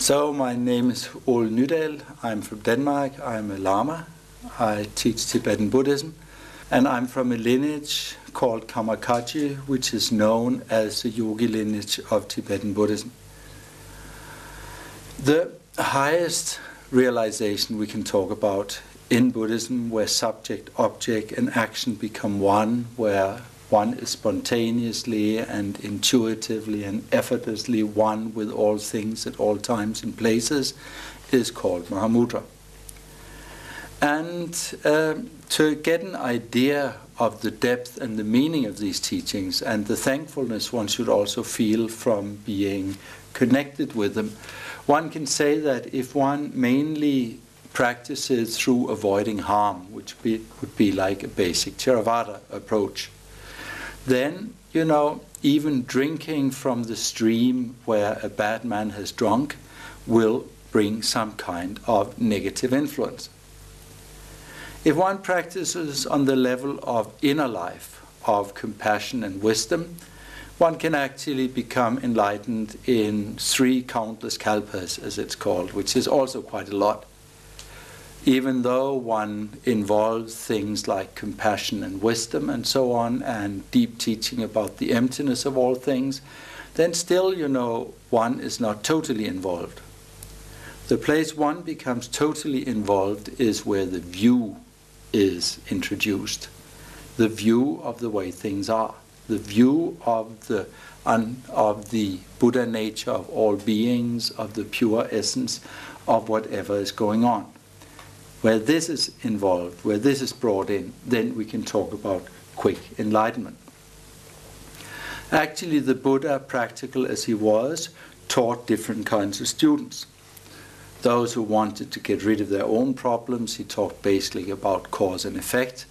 So my name is Ole Nydal. I'm from Denmark. I'm a Lama. I teach Tibetan Buddhism. And I'm from a lineage called Kamakaji, which is known as the yogi lineage of Tibetan Buddhism. The highest realization we can talk about in Buddhism, where subject, object, and action become one, where one is spontaneously and intuitively and effortlessly one with all things at all times and places, is called Mахамудра. And to get an idea of the depth and the meaning of these teachings and the thankfulness one should also feel from being connected with them, one can say that if one mainly practices through avoiding harm, which would be like a basic Theravada approach, then, even drinking from the stream where a bad man has drunk will bring some kind of negative influence. If one practices on the level of inner life, of compassion and wisdom, one can actually become enlightened in 3 countless kalpas, as it's called, which is also quite a lot. Even though one involves things like compassion and wisdom and so on, and deep teaching about the emptiness of all things, then still, one is not totally involved. The place one becomes totally involved is where the view is introduced. The view of the way things are. The view of the Buddha nature of all beings, of the pure essence of whatever is going on. Where this is involved, where this is brought in, then we can talk about quick enlightenment. Actually, the Buddha, practical as he was, taught different kinds of students. Those who wanted to get rid of their own problems, he taught basically about cause and effect.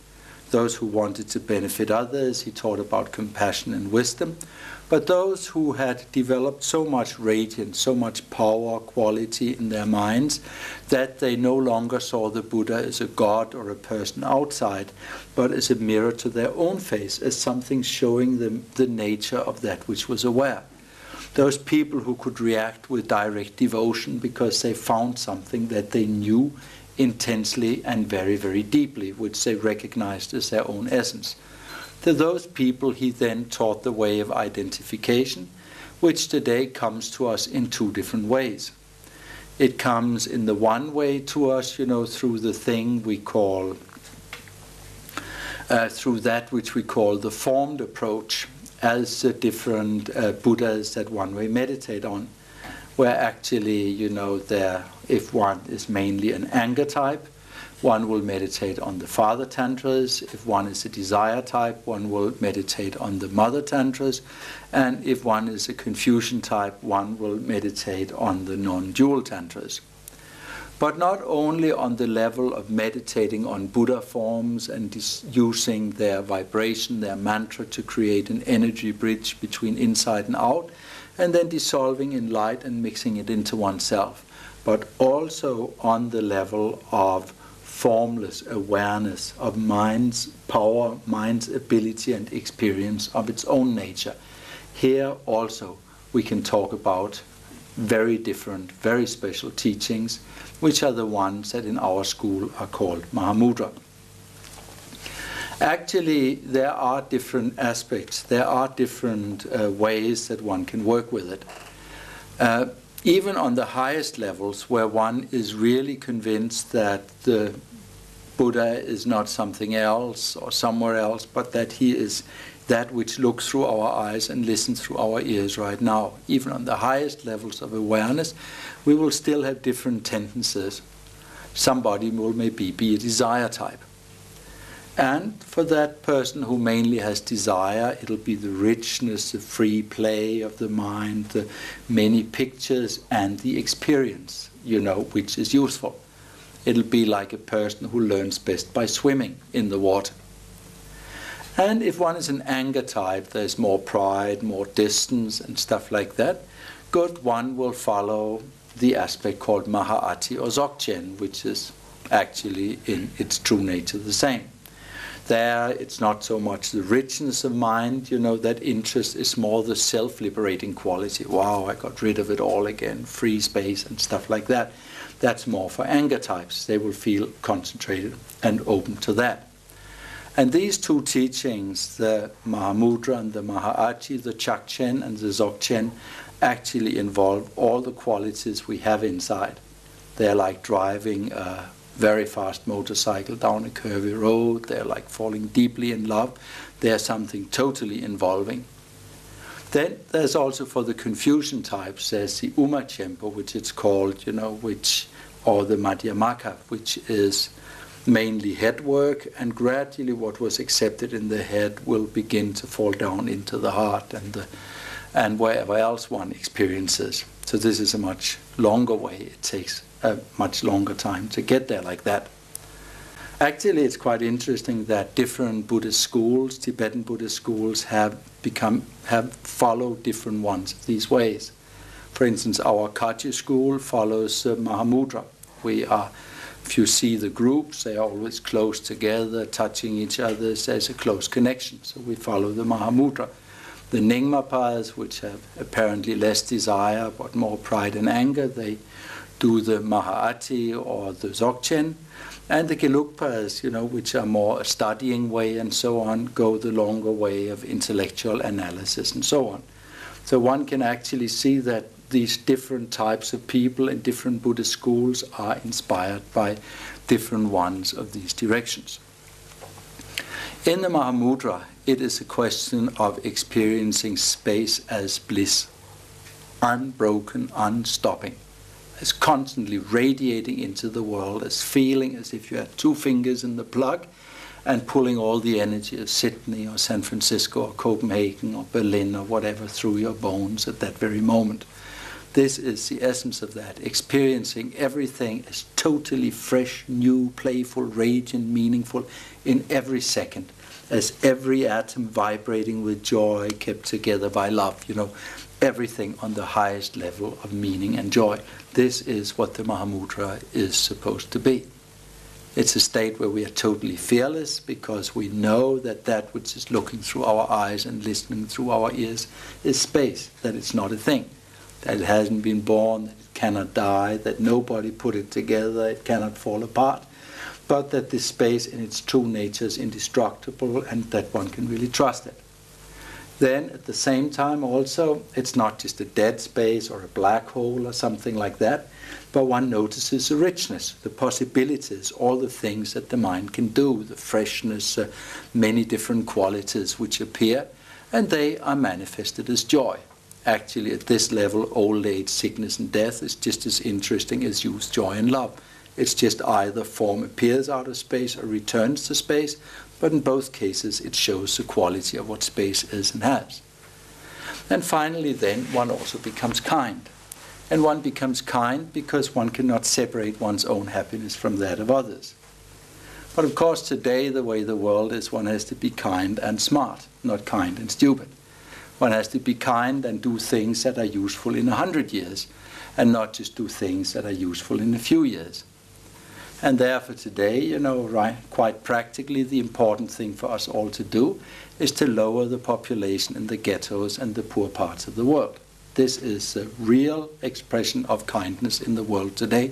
Those who wanted to benefit others, he taught about compassion and wisdom. But those who had developed so much radiance, so much power, quality in their minds, that they no longer saw the Buddha as a god or a person outside, but as a mirror to their own face, as something showing them the nature of that which was aware. Those people who could react with direct devotion because they found something that they knew intensely and very, very deeply, which they recognized as their own essence. To those people he then taught the way of identification, which today comes to us in 2 different ways. It comes in the one way to us, through the thing we call, through that which we call the formed approach, as the different Buddhas that one may meditate on, where actually, if one is mainly an anger type, one will meditate on the father tantras. If one is a desire type, one will meditate on the mother tantras. And if one is a confusion type, one will meditate on the non-dual tantras. But not only on the level of meditating on Buddha forms and using their vibration, their mantra to create an energy bridge between inside and out, and then dissolving in light and mixing it into oneself, but also on the level of formless awareness of mind's power, mind's ability and experience of its own nature. Here also we can talk about very different, very special teachings, which are the ones that in our school are called Mахамудра. Actually, there are different aspects, there are different ways that one can work with it. Even on the highest levels, where one is really convinced that the Buddha is not something else or somewhere else, but that he is that which looks through our eyes and listens through our ears right now. Even on the highest levels of awareness, we will still have different tendencies. Somebody will maybe be a desire type. And for that person who mainly has desire, it'll be the richness, the free play of the mind, the many pictures, and the experience, which is useful. It'll be like a person who learns best by swimming in the water. And if one is an anger type, there's more pride, more distance, and stuff like that. Good, one will follow the aspect called Mahāati or Dzogchen, which is actually in its true nature the same. There, it's not so much the richness of mind, you know, that interest is more the self-liberating quality. Wow, I got rid of it all again, free space and stuff like that. That's more for anger types. They will feel concentrated and open to that. And these two teachings, the Mahamudra and the Mahaachi, the Chakchen and the Dzogchen, actually involve all the qualities we have inside. They're like driving a very fast motorcycle down a curvy road. They're like falling deeply in love. They're something totally involving. Then there's also for the confusion types, there's the Umachempo, which it's called, you know, or the Madhyamaka, which is mainly head work, and gradually what was accepted in the head will begin to fall down into the heart and wherever else one experiences. So this is a much longer way. It takes a much longer time to get there like that. Actually, it's quite interesting that different Buddhist schools, Tibetan Buddhist schools, have followed different ones of these ways. For instance, our Kachi school follows Mahamudra. If you see the groups, they are always close together, touching each other. There's a close connection, so we follow the Mahamudra. The Nyingmapas, which have apparently less desire but more pride and anger, they do the Mahaachi or the Dzogchen. And the Gelugpas, you know, which are more a studying way and so on, go the longer way of intellectual analysis and so on. So one can actually see that these different types of people in different Buddhist schools are inspired by different ones of these directions. In the Mahamudra, it is a question of experiencing space as bliss, unbroken, unstopping, as constantly radiating into the world, as feeling as if you had two fingers in the plug and pulling all the energy of Sydney or San Francisco or Copenhagen or Berlin or whatever through your bones at that very moment. This is the essence of that, experiencing everything as totally fresh, new, playful, radiant, meaningful in every second, as every atom vibrating with joy kept together by love, you know, everything on the highest level of meaning and joy. This is what the Mahamudra is supposed to be. It's a state where we are totally fearless because we know that that which is looking through our eyes and listening through our ears is space, that it's not a thing, that it hasn't been born, that it cannot die, that nobody put it together, it cannot fall apart, but that this space in its true nature is indestructible and that one can really trust it. Then at the same time also, it's not just a dead space or a black hole or something like that, but one notices the richness, the possibilities, all the things that the mind can do, the freshness, many different qualities which appear, and they are manifested as joy. Actually, at this level, old age, sickness and death is just as interesting as youth, joy and love. It's just either form appears out of space or returns to space, but in both cases it shows the quality of what space is and has. And finally then, one also becomes kind. And one becomes kind because one cannot separate one's own happiness from that of others. But of course today, the way the world is, one has to be kind and smart, not kind and stupid. One has to be kind and do things that are useful in 100 years, and not just do things that are useful in a few years. And therefore today, you know, quite practically, the important thing for us all to do is to lower the population in the ghettos and the poor parts of the world. This is a real expression of kindness in the world today.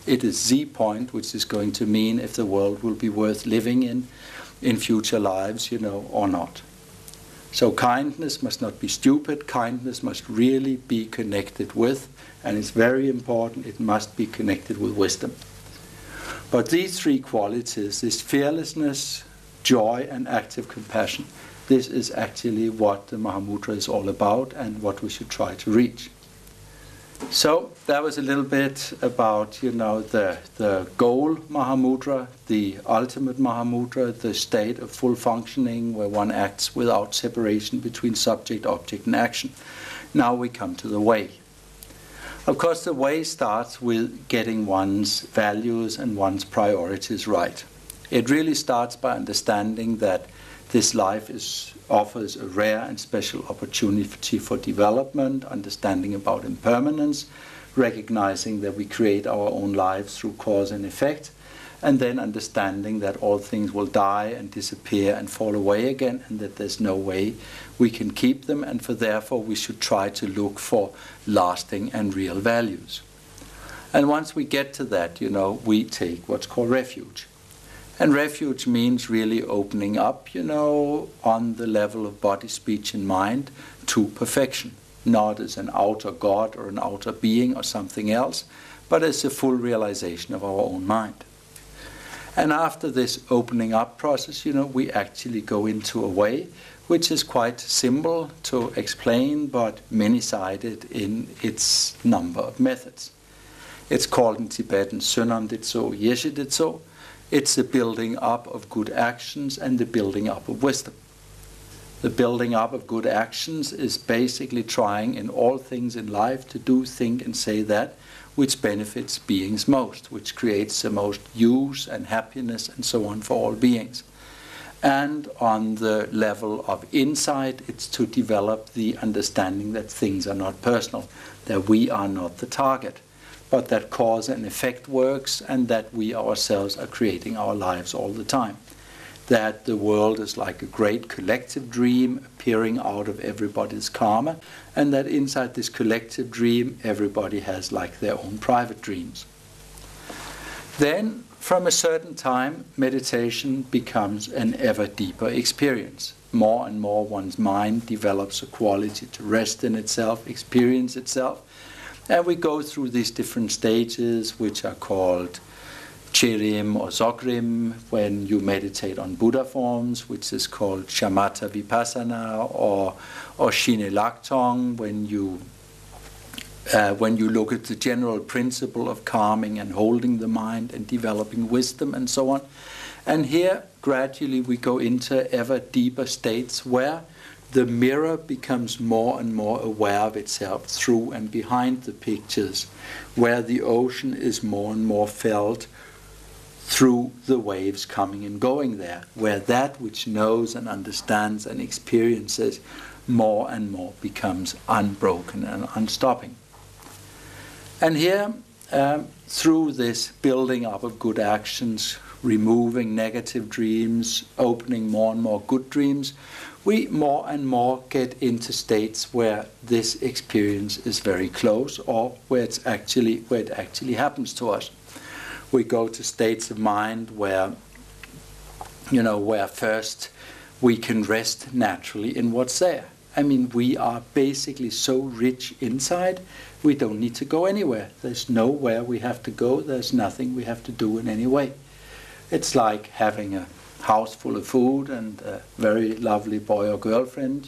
It is the point which is going to mean if the world will be worth living in future lives, you know, or not. So kindness must not be stupid. Kindness must really be connected with, and it's very important, it must be connected with wisdom. But these three qualities, this fearlessness, joy, and active compassion, this is actually what the Mahamudra is all about and what we should try to reach. So that was a little bit about, you know, the goal Mahamudra, the ultimate Mahamudra, the state of full functioning where one acts without separation between subject, object, and action. Now we come to the way. Of course, the way starts with getting one's values and one's priorities right. It really starts by understanding that this life offers a rare and special opportunity for development, understanding about impermanence, recognizing that we create our own lives through cause and effect, and then understanding that all things will die and disappear and fall away again, and that there's no way we can keep them, and therefore we should try to look for lasting and real values. And once we get to that, we take what's called refuge. And refuge means really opening up, on the level of body, speech, and mind to perfection. Not as an outer God or an outer being or something else, but as a full realization of our own mind. And after this opening up process, we actually go into a way which is quite simple to explain, but many-sided in its number of methods. It's called in Tibetan Sunam Ditso, Yeshe Ditso. It's the building up of good actions and the building up of wisdom. The building up of good actions is basically trying in all things in life to do, think, and say that which benefits beings most, which creates the most use and happiness and so on for all beings. And on the level of insight, it's to develop the understanding that things are not personal, that we are not the target, but that cause and effect works, and that we ourselves are creating our lives all the time. That the world is like a great collective dream appearing out of everybody's karma, and that inside this collective dream everybody has like their own private dreams. Then, from a certain time, meditation becomes an ever deeper experience. More and more one's mind develops a quality to rest in itself, experience itself, and we go through these different stages which are called Chirim or Zogrim when you meditate on Buddha forms, which is called Shamatha Vipassana, or Shine Laktong when you look at the general principle of calming and holding the mind and developing wisdom and so on. And here gradually we go into ever deeper states where the mirror becomes more and more aware of itself through and behind the pictures, where the ocean is more and more felt through the waves coming and going there, where that which knows and understands and experiences more and more becomes unbroken and unstopping. And here, through this building up of good actions, removing negative dreams, opening more and more good dreams, we more and more get into states where this experience is very close, or where it actually happens to us. We go to states of mind where, where first we can rest naturally in what's there. I mean, we are basically so rich inside, we don't need to go anywhere. There's nowhere we have to go. There's nothing we have to do in any way. It's like having a house full of food and a very lovely boy or girlfriend.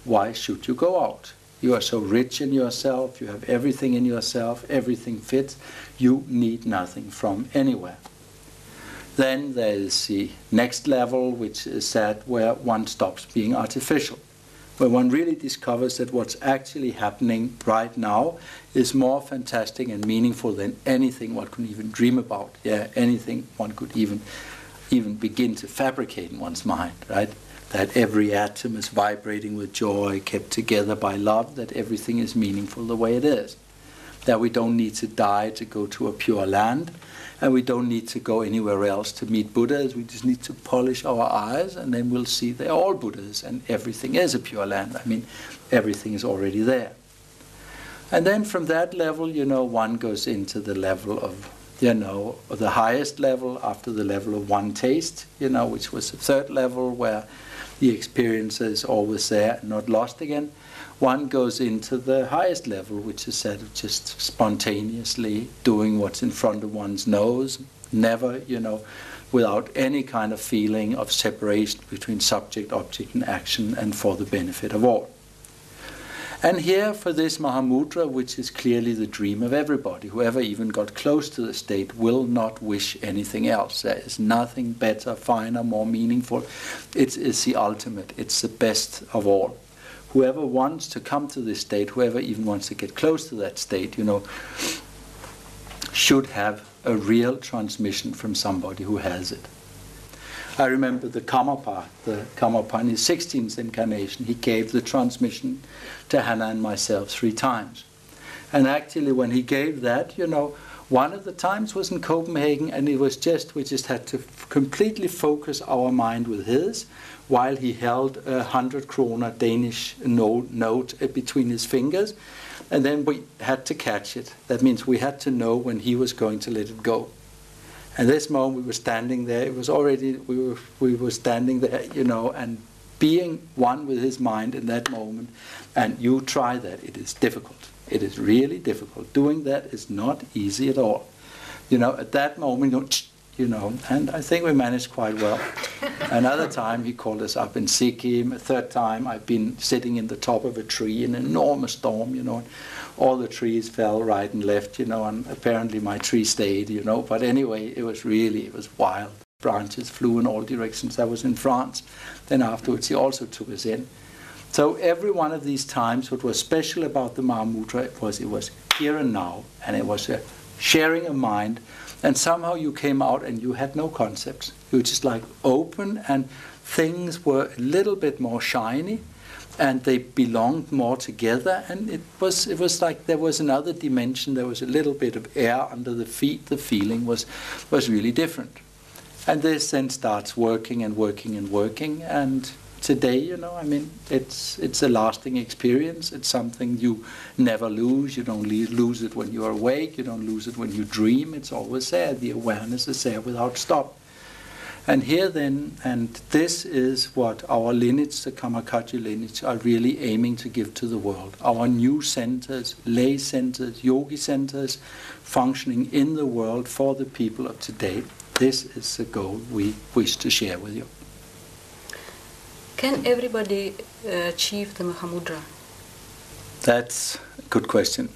Why should you go out? You are so rich in yourself, you have everything in yourself, everything fits, you need nothing from anywhere. Then there is the next level, which is that where one stops being artificial, where one really discovers that what's actually happening right now is more fantastic and meaningful than anything one could even dream about. Yeah, anything one could even begin to fabricate in one's mind, right? That every atom is vibrating with joy, kept together by love, that everything is meaningful the way it is. That we don't need to die to go to a pure land, and we don't need to go anywhere else to meet Buddhas. We just need to polish our eyes, and then we'll see they're all Buddhas, and everything is a pure land. I mean, everything is already there. And then from that level, one goes into the level of, the highest level after the level of one taste, which was the third level where the experience is always there and not lost again. One goes into the highest level, which is that of just spontaneously doing what's in front of one's nose, never, without any kind of feeling of separation between subject, object, and action, and for the benefit of all. And here, for this Mahamudra, which is clearly the dream of everybody, whoever even got close to the state will not wish anything else. There is nothing better, finer, more meaningful. It is the ultimate. It's the best of all. Whoever wants to come to this state, whoever even wants to get close to that state, should have a real transmission from somebody who has it. I remember the Karmapa in his 16th incarnation, he gave the transmission to Hannah and myself 3 times. And actually when he gave that, One of the times was in Copenhagen, and it was we just had to completely focus our mind with his, while he held a 100 kroner Danish note between his fingers, and then we had to catch it. That means we had to know when he was going to let it go. And this moment we were standing there, it was already, we were standing there, you know, and being one with his mind in that moment. And you try that, it is difficult. It is really difficult. Doing that is not easy at all. You know, at that moment, you know, and I think we managed quite well. Another time he called us up in Sikkim. A third time I've been sitting in the top of a tree in an enormous storm, you know, and all the trees fell right and left, you know, and apparently my tree stayed, you know. But anyway, it was wild. Branches flew in all directions. I was in France. Then afterwards he also took us in. So every one of these times, what was special about the Mahamudra it was here and now, and it was a sharing a mind, and somehow you came out and you had no concepts. You were just like open, and things were a little bit more shiny, and they belonged more together, and it was like there was another dimension, there was a little bit of air under the feet, the feeling was really different. And this then starts working and working and working, and today, you know, I mean, it's a lasting experience. It's something you never lose. You don't lose it when you're awake. You don't lose it when you dream. It's always there. The awareness is there without stop. And here then, and this is what our lineage, the Kamakaji lineage, are really aiming to give to the world. Our new centers, lay centers, yogi centers, functioning in the world for the people of today. This is the goal we wish to share with you. Can everybody achieve the Mahamudra? That's a good question.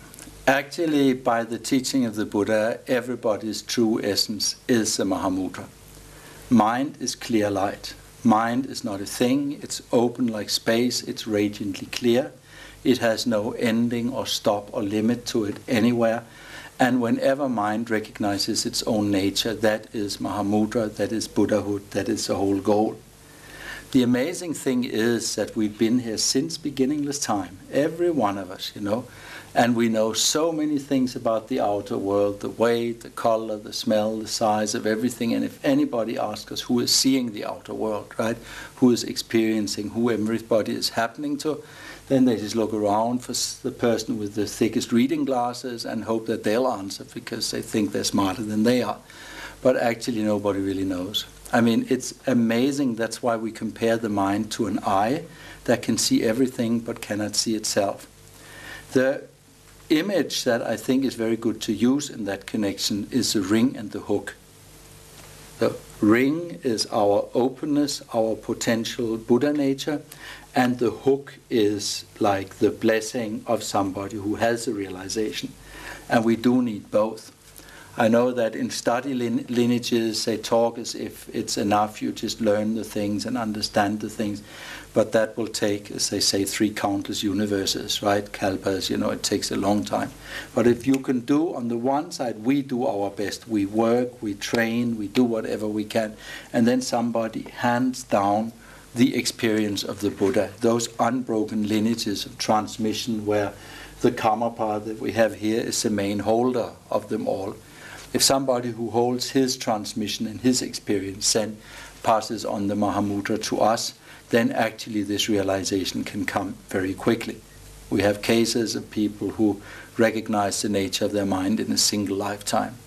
Actually, by the teaching of the Buddha, everybody's true essence is the Mahamudra. Mind is clear light. Mind is not a thing. It's open like space. It's radiantly clear. It has no ending or stop or limit to it anywhere. And whenever mind recognizes its own nature, that is Mahamudra, that is Buddhahood, that is the whole goal. The amazing thing is that we've been here since beginningless time, every one of us, you know, and we know so many things about the outer world, the weight, the color, the smell, the size of everything. And if anybody asks us who is seeing the outer world, right, who is experiencing, who everybody is happening to, then they just look around for the person with the thickest reading glasses and hope that they'll answer because they think they're smarter than they are. But actually nobody really knows. I mean, it's amazing. That's why we compare the mind to an eye that can see everything but cannot see itself. The image that I think is very good to use in that connection is the ring and the hook. The ring is our openness, our potential Buddha nature, and the hook is like the blessing of somebody who has a realization. And we do need both. I know that in study lineages they talk as if it's enough you just learn the things and understand the things, but that will take, as they say, 3 countless universes, right? Kalpas, you know, it takes a long time. But if you can do, on the one side, we do our best. We work, we train, we do whatever we can, and then somebody hands down the experience of the Buddha, those unbroken lineages of transmission where the Karmapa that we have here is the main holder of them all. If somebody who holds his transmission and his experience then passes on the Mahamudra to us, then actually this realization can come very quickly. We have cases of people who recognize the nature of their mind in a single lifetime,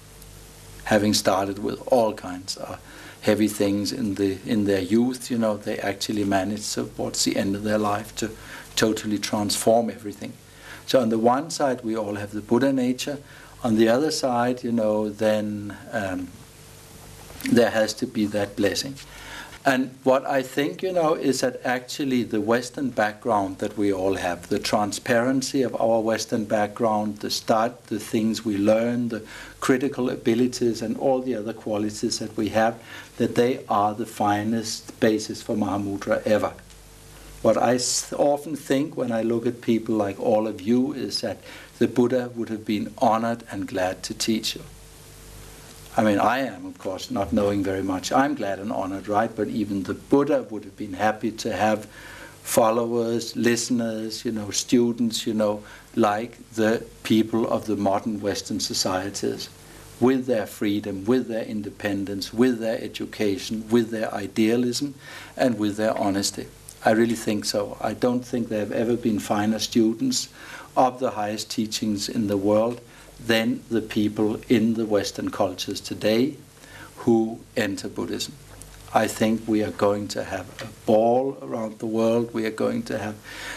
having started with all kinds of heavy things in their youth. You know, they actually manage towards the end of their life to totally transform everything. So on the one side we all have the Buddha nature. On the other side, you know, then there has to be that blessing. And what I think, you know, is that actually the Western background that we all have, the transparency of our Western background, the things we learn, the critical abilities and all the other qualities that we have, that they are the finest basis for Mahamudra ever. What I often think when I look at people like all of you is that the Buddha would have been honored and glad to teach you. I mean, I am, of course, not knowing very much. I'm glad and honored, right? But even the Buddha would have been happy to have followers, listeners, you know, students, you know, like the people of the modern Western societies. with their freedom, with their independence, with their education, with their idealism, and with their honesty. I really think so. I don't think there have ever been finer students of the highest teachings in the world than the people in the Western cultures today who enter Buddhism. I think we are going to have a ball around the world. We are going to have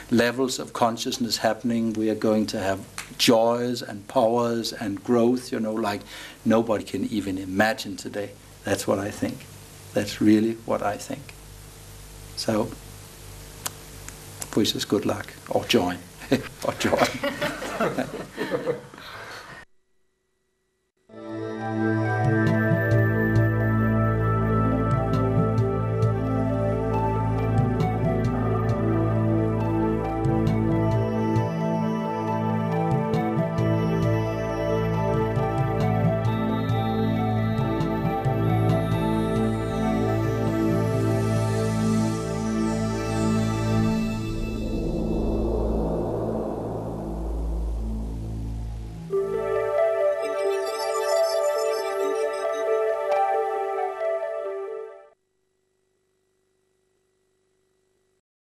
levels of consciousness happening. We are going to have joys and powers and growth, like nobody can even imagine today. That's what I think. That's really what I think. So, wish us good luck, or joy, or joy.